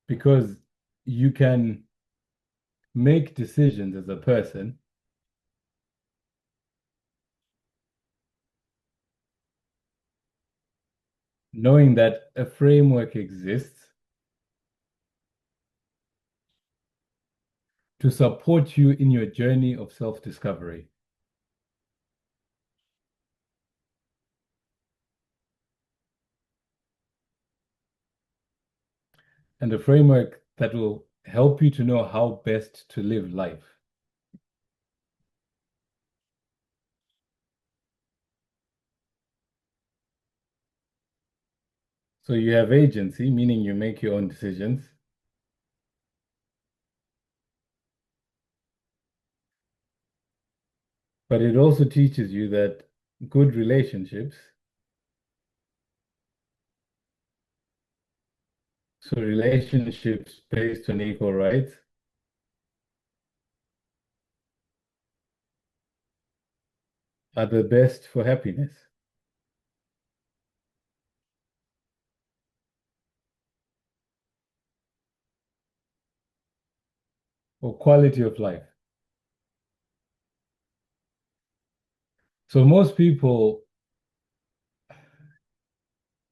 Speaker 1: because you can make decisions as a person knowing that a framework exists to support you in your journey of self-discovery. And a framework that will help you to know how best to live life. So you have agency, meaning you make your own decisions. But it also teaches you that good relationships, so relationships based on equal rights, are the best for happiness or quality of life. So most people,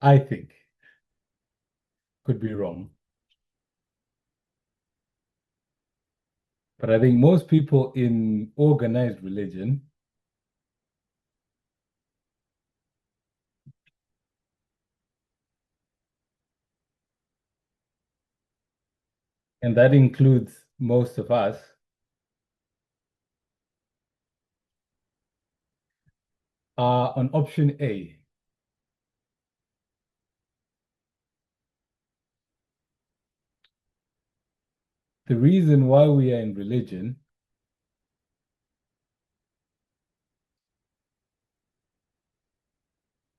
Speaker 1: I think, could be wrong, but I think most people in organized religion, and that includes most of us, are on option A. The reason why we are in religion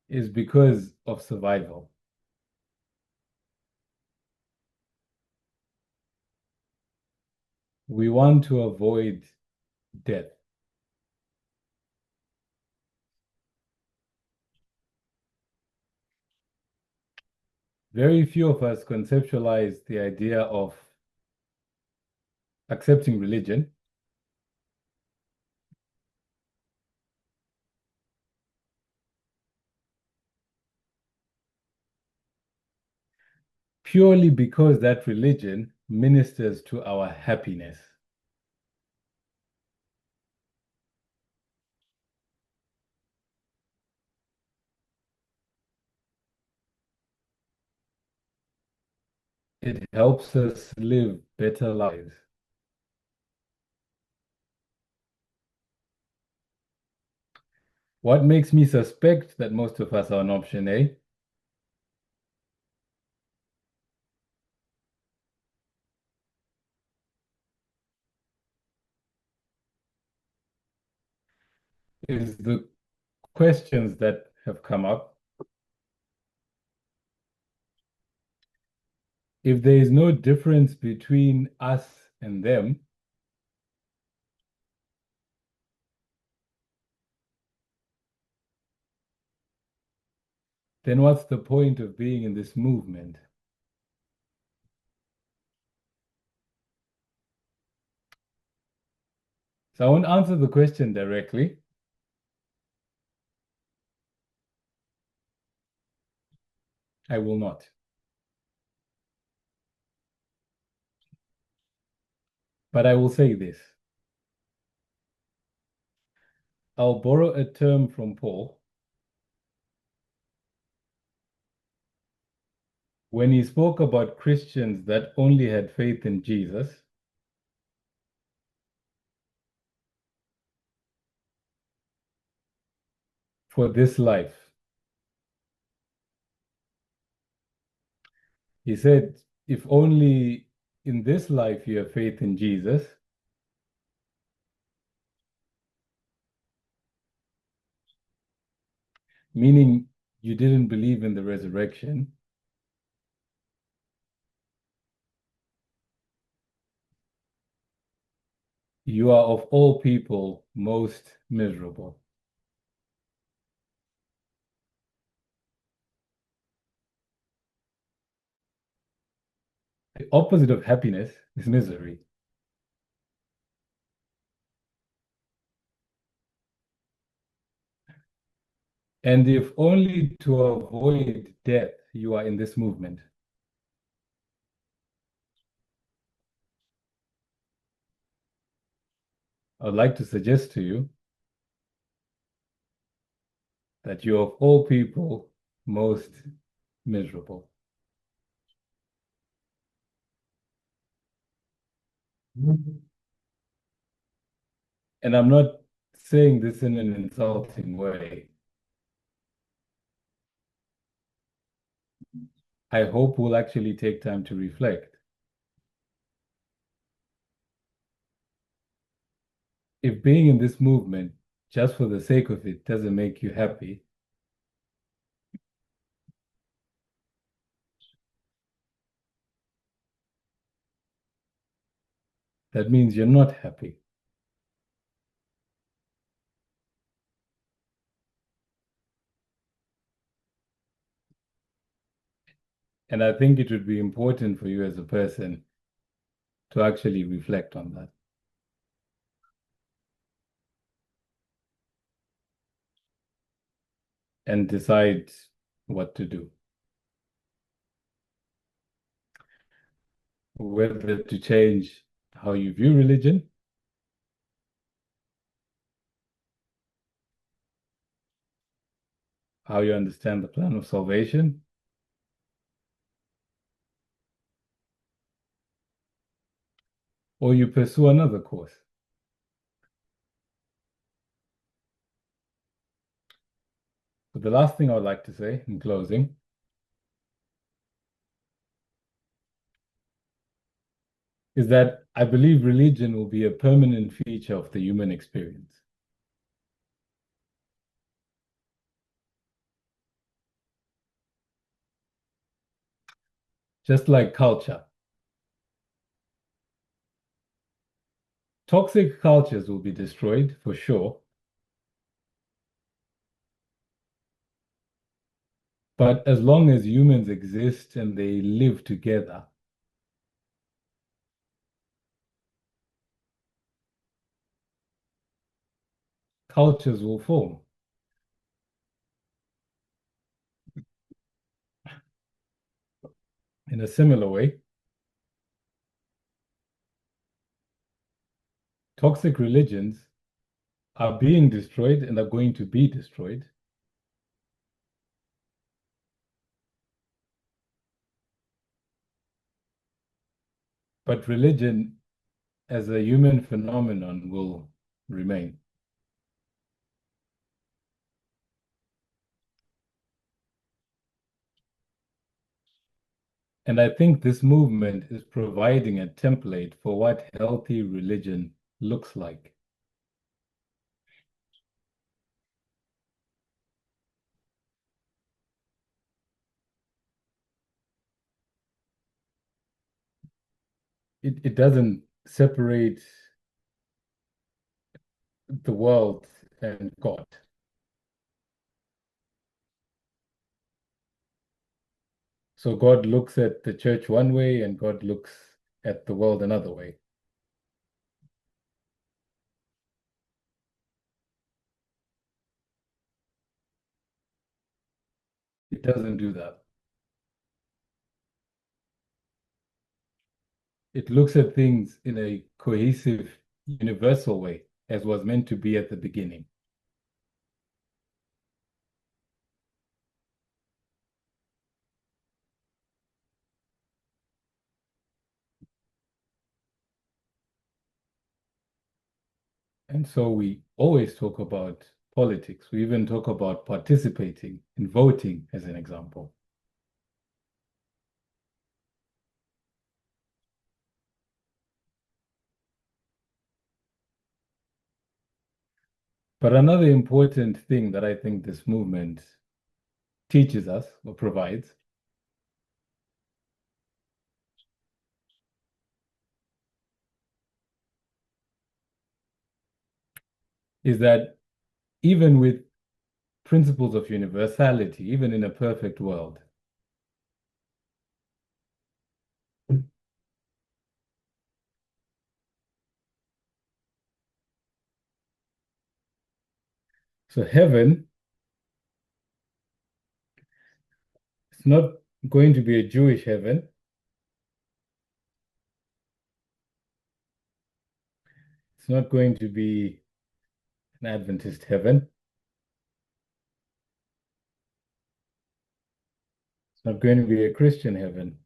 Speaker 1: is because of survival. We want to avoid death. Very few of us conceptualize the idea of accepting religion purely because that religion ministers to our happiness. It helps us live better lives. What makes me suspect that most of us are on option A is the questions that have come up. If there is no difference between us and them, then what's the point of being in this movement? So I won't answer the question directly. I will not. But I will say this. I'll borrow a term from Paul when he spoke about Christians that only had faith in Jesus. for this life. He said, if only in this life you have faith in Jesus, meaning you didn't believe in the resurrection, you are of all people most miserable. The opposite of happiness is misery. And if only to avoid death you are in this movement, I would like to suggest to you that you're of all people most miserable. And I'm not saying this in an insulting way. I hope we'll actually take time to reflect. If being in this movement, just for the sake of it, doesn't make you happy, that means you're not happy. And I think it would be important for you as a person to actually reflect on that and decide what to do. Whether to change how you view religion, how you understand the plan of salvation, or you pursue another course. But the last thing I would like to say in closing is that I believe religion will be a permanent feature of the human experience. Just like culture. Toxic cultures will be destroyed for sure, but as long as humans exist and they live together, cultures will form. In a similar way, toxic religions are being destroyed and are going to be destroyed. But religion as a human phenomenon will remain. And I think this movement is providing a template for what healthy religion looks like. It doesn't separate the world and God. So God looks at the church one way and God looks at the world another way. It doesn't do that. It looks at things in a cohesive, universal way, as was meant to be at the beginning. And so we always talk about politics. We even talk about participating in voting as an example. But another important thing that I think this movement teaches us or provides is that even with principles of universality, even in a perfect world, so heaven is not going to be a Jewish heaven. It's not going to be an Adventist heaven. It's not going to be a Christian heaven.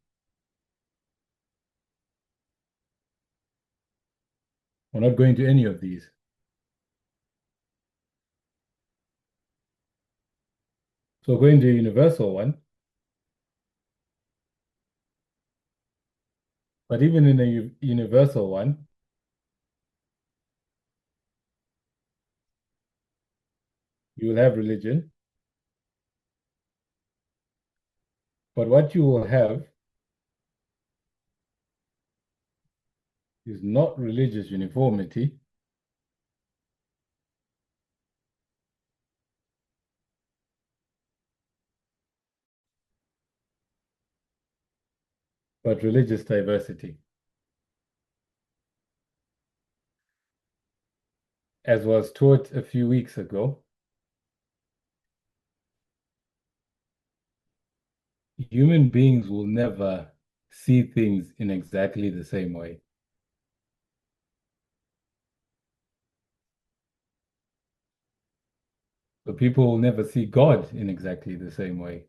Speaker 1: We're not going to any of these. So we're going to a universal one. But even in a universal one, you will have religion. But what you will have is not religious uniformity, but religious diversity. As was taught a few weeks ago, human beings will never see things in exactly the same way. So people will never see God in exactly the same way.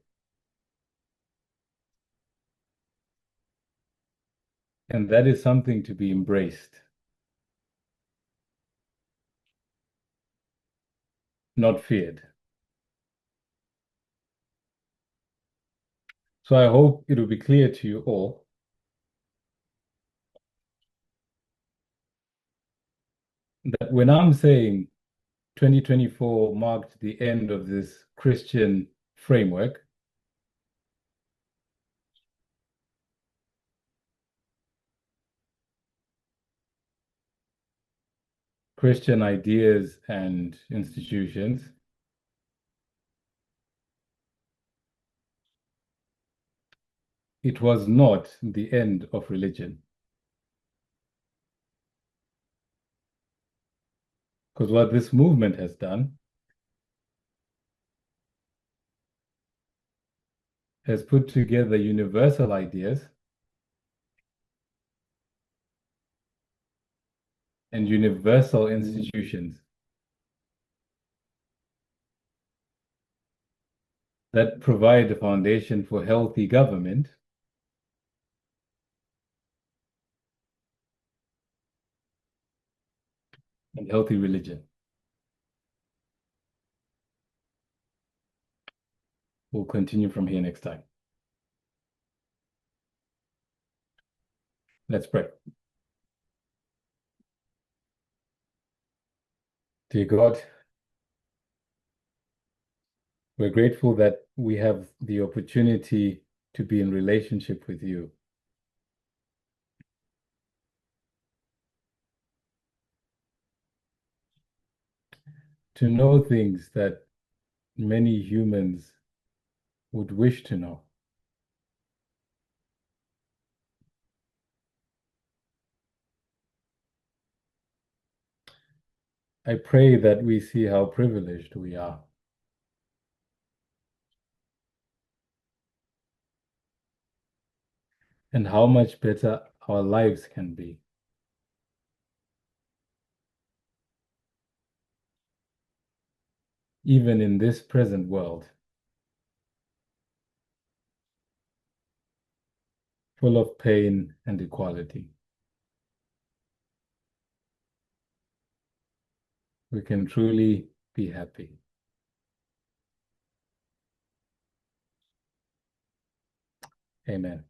Speaker 1: And that is something to be embraced, not feared. So I hope it will be clear to you all that when I'm saying 2024 marked the end of this Christian framework, Christian ideas and institutions, it was not the end of religion. Because what this movement has done has put together universal ideas and universal institutions that provide a foundation for healthy government and healthy religion. We'll continue from here next time. Let's pray. Dear God, we're grateful that we have the opportunity to be in relationship with you. To know things that many humans would wish to know. I pray that we see how privileged we are. And how much better our lives can be. Even in this present world, full of pain and equality. We can truly be happy. Amen.